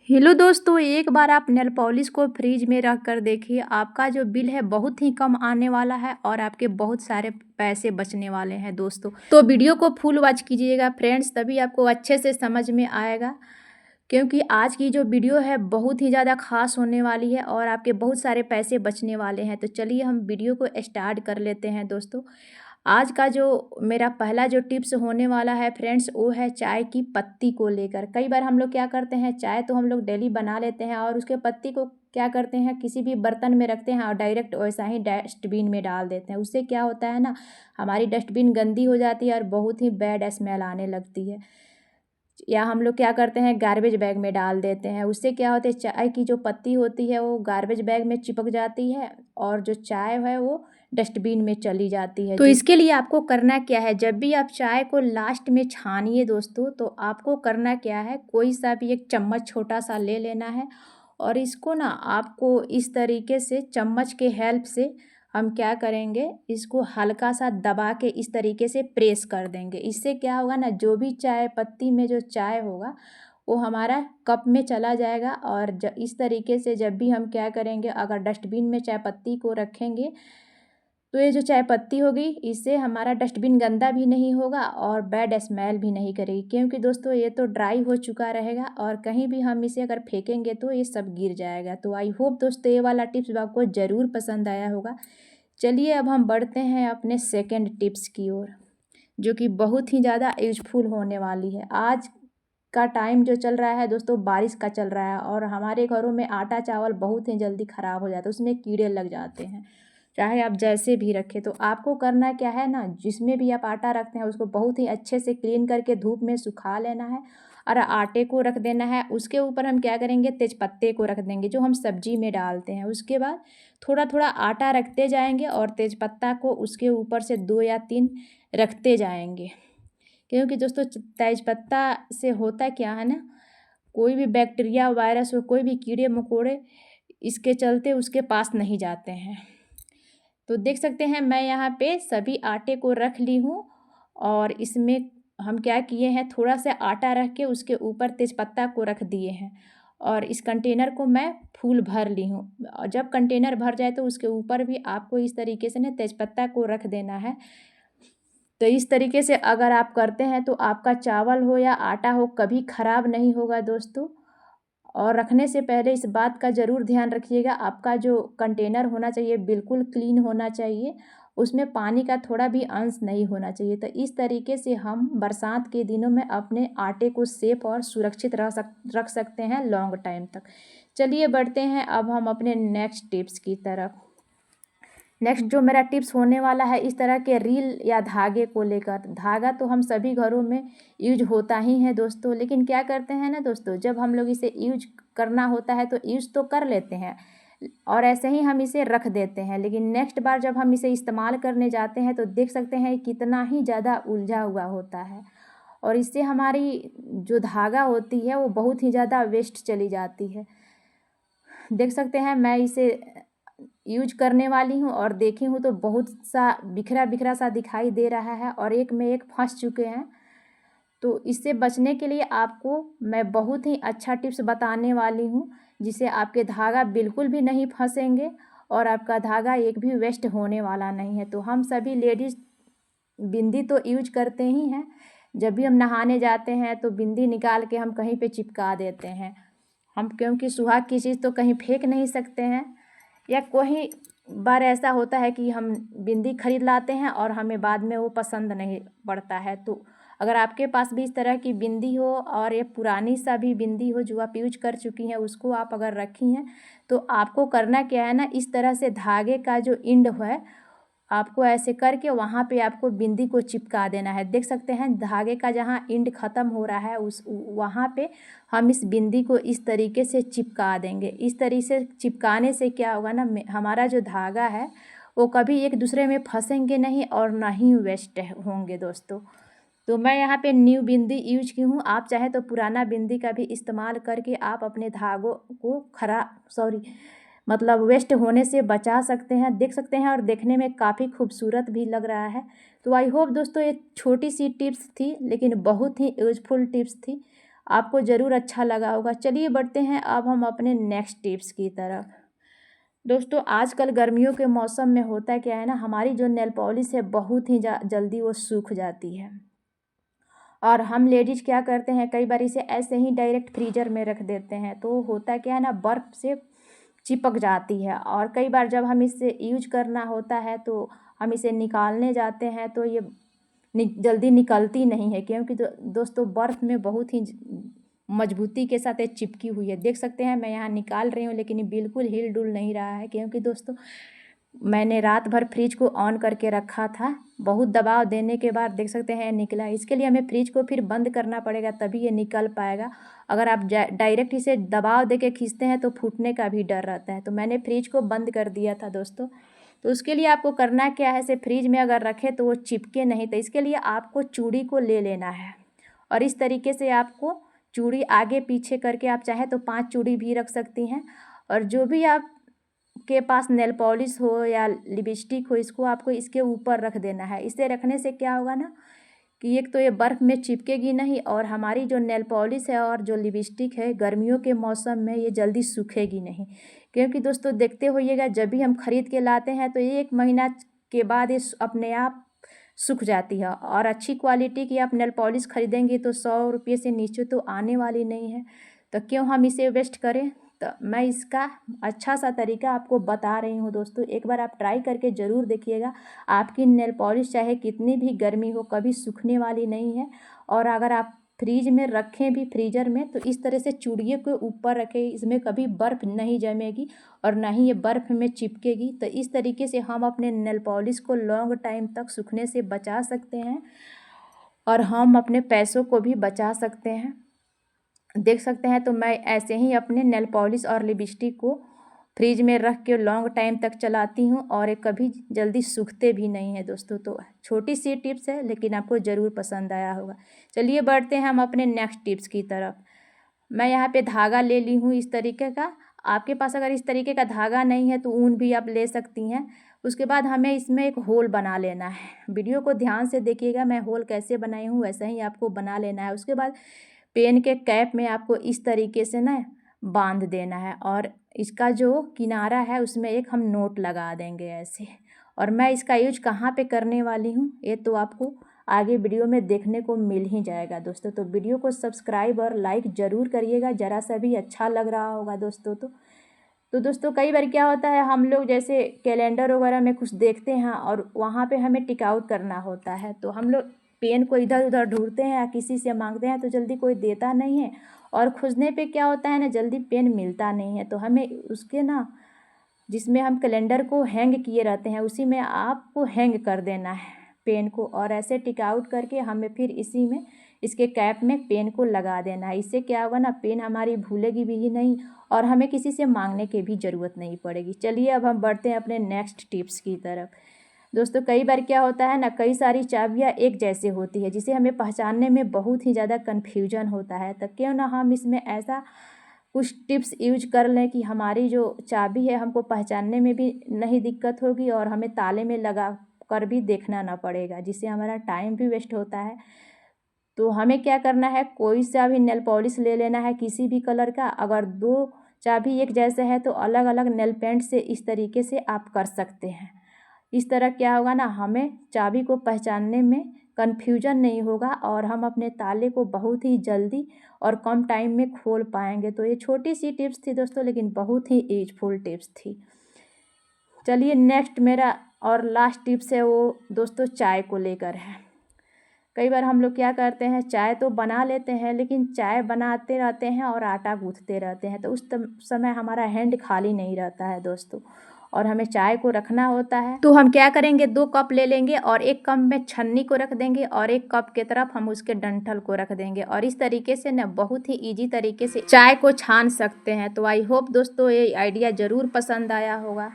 Hello दोस्तों, एक बार आप नेल पॉलिश को फ्रिज में रख कर देखिए। आपका जो बिल है बहुत ही कम आने वाला है और आपके बहुत सारे पैसे बचने वाले हैं दोस्तों। तो वीडियो को फुल वॉच कीजिएगा फ्रेंड्स, तभी आपको अच्छे से समझ में आएगा। क्योंकि आज की जो वीडियो है बहुत ही ज़्यादा खास होने वाली है और आपके बहुत सारे पैसे बचने वाले हैं। तो चलिए हम वीडियो को स्टार्ट कर लेते हैं दोस्तों। आज का जो मेरा पहला जो टिप्स होने वाला है फ्रेंड्स, वो है चाय की पत्ती को लेकर। कई बार हम लोग क्या करते हैं, चाय तो हम लोग डेली बना लेते हैं और उसके पत्ती को क्या करते हैं, किसी भी बर्तन में रखते हैं और डायरेक्ट वैसा ही डस्टबिन में डाल देते हैं। उससे क्या होता है ना, हमारी डस्टबिन गंदी हो जाती है और बहुत ही बैड स्मेल आने लगती है। या हम लोग क्या करते हैं, गार्बेज बैग में डाल देते हैं। उससे क्या होता है, चाय की जो पत्ती होती है वो गार्बेज बैग में चिपक जाती है और जो चाय है वो डस्टबिन में चली जाती है। तो इसके लिए आपको करना क्या है, जब भी आप चाय को लास्ट में छानिए दोस्तों, तो आपको करना क्या है, कोई सा भी एक चम्मच छोटा सा ले लेना है और इसको ना आपको इस तरीके से चम्मच के हेल्प से हम क्या करेंगे, इसको हल्का सा दबा के इस तरीके से प्रेस कर देंगे। इससे क्या होगा ना, जो भी चाय पत्ती में जो चाय होगा वो हमारा कप में चला जाएगा। और इस तरीके से जब भी हम क्या करेंगे, अगर डस्टबिन में चाय पत्ती को रखेंगे तो ये जो चाय पत्ती होगी, इससे हमारा डस्टबिन गंदा भी नहीं होगा और बैड स्मेल भी नहीं करेगी। क्योंकि दोस्तों ये तो ड्राई हो चुका रहेगा और कहीं भी हम इसे अगर फेंकेंगे तो ये सब गिर जाएगा। तो आई होप दोस्तों ये वाला टिप्स आपको ज़रूर पसंद आया होगा। चलिए अब हम बढ़ते हैं अपने सेकंड टिप्स की ओर, जो कि बहुत ही ज़्यादा यूजफुल होने वाली है। आज का टाइम जो चल रहा है दोस्तों, बारिश का चल रहा है और हमारे घरों में आटा चावल बहुत ही जल्दी ख़राब हो जाता है, उसमें कीड़े लग जाते हैं, चाहे आप जैसे भी रखें। तो आपको करना क्या है ना, जिसमें भी आप आटा रखते हैं उसको बहुत ही अच्छे से क्लीन करके धूप में सुखा लेना है और आटे को रख देना है। उसके ऊपर हम क्या करेंगे, तेजपत्ते को रख देंगे जो हम सब्जी में डालते हैं। उसके बाद थोड़ा थोड़ा आटा रखते जाएंगे और तेजपत्ता को उसके ऊपर से 2 या 3 रखते जाएंगे। क्योंकि दोस्तों तेजपत्ता से होता क्या है ना, कोई भी बैक्टीरिया वायरस हो, कोई भी कीड़े मकोड़े इसके चलते उसके पास नहीं जाते हैं। तो देख सकते हैं मैं यहाँ पे सभी आटे को रख ली हूँ और इसमें हम क्या किए हैं, थोड़ा सा आटा रख के उसके ऊपर तेज़पत्ता को रख दिए हैं और इस कंटेनर को मैं फुल भर ली हूँ। और जब कंटेनर भर जाए तो उसके ऊपर भी आपको इस तरीके से ना तेज़पत्ता को रख देना है। तो इस तरीके से अगर आप करते हैं तो आपका चावल हो या आटा हो कभी ख़राब नहीं होगा दोस्तों। और रखने से पहले इस बात का ज़रूर ध्यान रखिएगा, आपका जो कंटेनर होना चाहिए बिल्कुल क्लीन होना चाहिए, उसमें पानी का थोड़ा भी अंश नहीं होना चाहिए। तो इस तरीके से हम बरसात के दिनों में अपने आटे को सेफ और सुरक्षित रख सकते हैं लॉन्ग टाइम तक। चलिए बढ़ते हैं अब हम अपने नेक्स्ट टिप्स की तरफ। नेक्स्ट जो मेरा टिप्स होने वाला है, इस तरह के रील या धागे को लेकर। धागा तो हम सभी घरों में यूज होता ही है दोस्तों, लेकिन क्या करते हैं ना दोस्तों, जब हम लोग इसे यूज करना होता है तो यूज तो कर लेते हैं और ऐसे ही हम इसे रख देते हैं, लेकिन नेक्स्ट बार जब हम इसे इस्तेमाल करने जाते हैं तो देख सकते हैं कितना ही ज़्यादा उलझा हुआ होता है और इससे हमारी जो धागा होती है वो बहुत ही ज़्यादा वेस्ट चली जाती है। देख सकते हैं मैं इसे यूज करने वाली हूँ और देखी हूँ तो बहुत सा बिखरा बिखरा सा दिखाई दे रहा है और एक में एक फंस चुके हैं। तो इससे बचने के लिए आपको मैं बहुत ही अच्छा टिप्स बताने वाली हूँ, जिससे आपके धागा बिल्कुल भी नहीं फंसेंगे और आपका धागा एक भी वेस्ट होने वाला नहीं है। तो हम सभी लेडीज़ बिंदी तो यूज करते ही हैं, जब भी हम नहाने जाते हैं तो बिंदी निकाल के हम कहीं पे चिपका देते हैं हम, क्योंकि सुहाग की चीज़ तो कहीं फेंक नहीं सकते हैं। या कोई बार ऐसा होता है कि हम बिंदी खरीद लाते हैं और हमें बाद में वो पसंद नहीं पड़ता है। तो अगर आपके पास भी इस तरह की बिंदी हो और ये पुरानी सा भी बिंदी हो जो आप यूज कर चुकी हैं, उसको आप अगर रखी हैं तो आपको करना क्या है ना, इस तरह से धागे का जो इंड है आपको ऐसे करके वहाँ पे आपको बिंदी को चिपका देना है। देख सकते हैं धागे का जहाँ इंड ख़त्म हो रहा है उस वहाँ पे हम इस बिंदी को इस तरीके से चिपका देंगे। इस तरीके से चिपकाने से क्या होगा ना, हमारा जो धागा है वो कभी एक दूसरे में फंसेंगे नहीं और ना ही वेस्ट होंगे दोस्तों। तो मैं यहाँ पे न्यू बिंदी यूज की हूँ, आप चाहे तो पुराना बिंदी का भी इस्तेमाल करके आप अपने धागों को मतलब वेस्ट होने से बचा सकते हैं। देख सकते हैं और देखने में काफ़ी खूबसूरत भी लग रहा है। तो आई होप दोस्तों ये छोटी सी टिप्स थी लेकिन बहुत ही यूजफुल टिप्स थी आपको ज़रूर अच्छा लगा होगा। चलिए बढ़ते हैं अब हम अपने नेक्स्ट टिप्स की तरफ। दोस्तों आजकल गर्मियों के मौसम में होता क्या है ना, हमारी जो नेल पॉलिश है बहुत ही जल्दी वो सूख जाती है। और हम लेडीज़ क्या करते हैं, कई बार इसे ऐसे ही डायरेक्ट फ्रीजर में रख देते हैं, तो होता क्या है ना, बर्फ़ से चिपक जाती है। और कई बार जब हम इसे यूज करना होता है तो हम इसे निकालने जाते हैं तो ये जल्दी निकलती नहीं है, क्योंकि दोस्तों बर्फ़ में बहुत ही मजबूती के साथ ये चिपकी हुई है। देख सकते हैं मैं यहाँ निकाल रही हूँ, लेकिन ये बिल्कुल हिल डुल नहीं रहा है, क्योंकि दोस्तों मैंने रात भर फ्रिज को ऑन करके रखा था। बहुत दबाव देने के बाद देख सकते हैं निकला। इसके लिए हमें फ्रिज को फिर बंद करना पड़ेगा, तभी ये निकल पाएगा। अगर आप डायरेक्ट इसे दबाव दे के खींचते हैं तो फूटने का भी डर रहता है। तो मैंने फ्रिज को बंद कर दिया था दोस्तों। तो उसके लिए आपको करना क्या है, इसे फ्रिज में अगर रखें तो वो चिपके नहीं, तो इसके लिए आपको चूड़ी को ले लेना है। और इस तरीके से आपको चूड़ी आगे पीछे करके, आप चाहे तो 5 चूड़ी भी रख सकती हैं। और जो भी आप के पास नेल पॉलिश हो या लिपस्टिक हो, इसको आपको इसके ऊपर रख देना है। इसे रखने से क्या होगा ना कि एक तो ये बर्फ़ में चिपकेगी नहीं, और हमारी जो नेल पॉलिश है और जो लिपस्टिक है गर्मियों के मौसम में ये जल्दी सूखेगी नहीं। क्योंकि दोस्तों देखते होइएगा, जब भी हम ख़रीद के लाते हैं तो 1 महीना के बाद ये अपने आप सूख जाती है। और अच्छी क्वालिटी की आप नेल पॉलिश ख़रीदेंगे तो 100 रुपये से नीचे तो आने वाली नहीं है, तो क्यों हम इसे वेस्ट करें। तो मैं इसका अच्छा सा तरीका आपको बता रही हूँ दोस्तों, एक बार आप ट्राई करके ज़रूर देखिएगा। आपकी नेल पॉलिश चाहे कितनी भी गर्मी हो कभी सूखने वाली नहीं है। और अगर आप फ्रीज में रखें भी, फ्रीजर में, तो इस तरह से चूड़ियों के ऊपर रखें, इसमें कभी बर्फ़ नहीं जमेगी और ना ही ये बर्फ़ में चिपकेगी। तो इस तरीके से हम अपने नेल पॉलिश को लॉन्ग टाइम तक सूखने से बचा सकते हैं और हम अपने पैसों को भी बचा सकते हैं। देख सकते हैं, तो मैं ऐसे ही अपने नेल पॉलिश और लिपस्टिक को फ्रिज में रख के लॉन्ग टाइम तक चलाती हूँ और ये कभी जल्दी सूखते भी नहीं है दोस्तों। तो छोटी सी टिप्स है, लेकिन आपको ज़रूर पसंद आया होगा। चलिए बढ़ते हैं हम अपने नेक्स्ट टिप्स की तरफ। मैं यहाँ पे धागा ले ली हूँ इस तरीके का। आपके पास अगर इस तरीके का धागा नहीं है तो ऊन भी आप ले सकती हैं। उसके बाद हमें इसमें एक होल बना लेना है। वीडियो को ध्यान से देखिएगा, मैं होल कैसे बनाई हूँ वैसे ही आपको बना लेना है। उसके बाद पेन के कैप में आपको इस तरीके से ना बांध देना है, और इसका जो किनारा है उसमें एक हम नोट लगा देंगे ऐसे। और मैं इसका यूज कहाँ पे करने वाली हूँ ये तो आपको आगे वीडियो में देखने को मिल ही जाएगा दोस्तों। तो वीडियो को सब्सक्राइब और लाइक ज़रूर करिएगा, ज़रा सा भी अच्छा लग रहा होगा दोस्तों। तो दोस्तों कई बार क्या होता है, हम लोग जैसे कैलेंडर वगैरह में कुछ देखते हैं और वहाँ पे हमें टिक आउट करना होता है, तो हम लोग पेन को इधर उधर ढूंढते हैं या किसी से मांगते हैं तो जल्दी कोई देता नहीं है, और खोजने पे क्या होता है ना, जल्दी पेन मिलता नहीं है। तो हमें उसके ना, जिसमें हम कैलेंडर को हैंग किए रहते हैं उसी में आपको हैंग कर देना है पेन को, और ऐसे टिक आउट करके हमें फिर इसी में इसके कैप में पेन को लगा देना है। इससे क्या होगा ना, पेन हमारी भूलेगी भी नहीं और हमें किसी से मांगने की भी ज़रूरत नहीं पड़ेगी। चलिए अब हम बढ़ते हैं अपने नेक्स्ट टिप्स की तरफ। दोस्तों कई बार क्या होता है ना, कई सारी चाबियाँ एक जैसे होती है जिसे हमें पहचानने में बहुत ही ज़्यादा कन्फ्यूजन होता है। तो क्यों ना हम इसमें ऐसा कुछ टिप्स यूज कर लें कि हमारी जो चाबी है हमको पहचानने में भी नहीं दिक्कत होगी और हमें ताले में लगा कर भी देखना ना पड़ेगा, जिससे हमारा टाइम भी वेस्ट होता है। तो हमें क्या करना है, कोई सा भी नेल पॉलिश ले लेना है किसी भी कलर का। अगर 2 चाबी एक जैसे है तो अलग अलग नेल पेंट से इस तरीके से आप कर सकते हैं। इस तरह क्या होगा ना, हमें चाबी को पहचानने में कन्फ्यूजन नहीं होगा और हम अपने ताले को बहुत ही जल्दी और कम टाइम में खोल पाएंगे। तो ये छोटी सी टिप्स थी दोस्तों, लेकिन बहुत ही यूजफुल टिप्स थी। चलिए नेक्स्ट मेरा और लास्ट टिप्स है वो दोस्तों चाय को लेकर है। कई बार हम लोग क्या करते हैं, चाय तो बना लेते हैं लेकिन चाय बनाते रहते हैं और आटा गूँथते रहते हैं, तो उस समय हमारा हैंड खाली नहीं रहता है दोस्तों, और हमें चाय को रखना होता है। तो हम क्या करेंगे, 2 कप ले लेंगे और एक कप में छन्नी को रख देंगे और एक कप के तरफ हम उसके डंठल को रख देंगे, और इस तरीके से ना बहुत ही ईजी तरीके से चाय को छान सकते हैं। तो आई होप दोस्तों ये आइडिया ज़रूर पसंद आया होगा।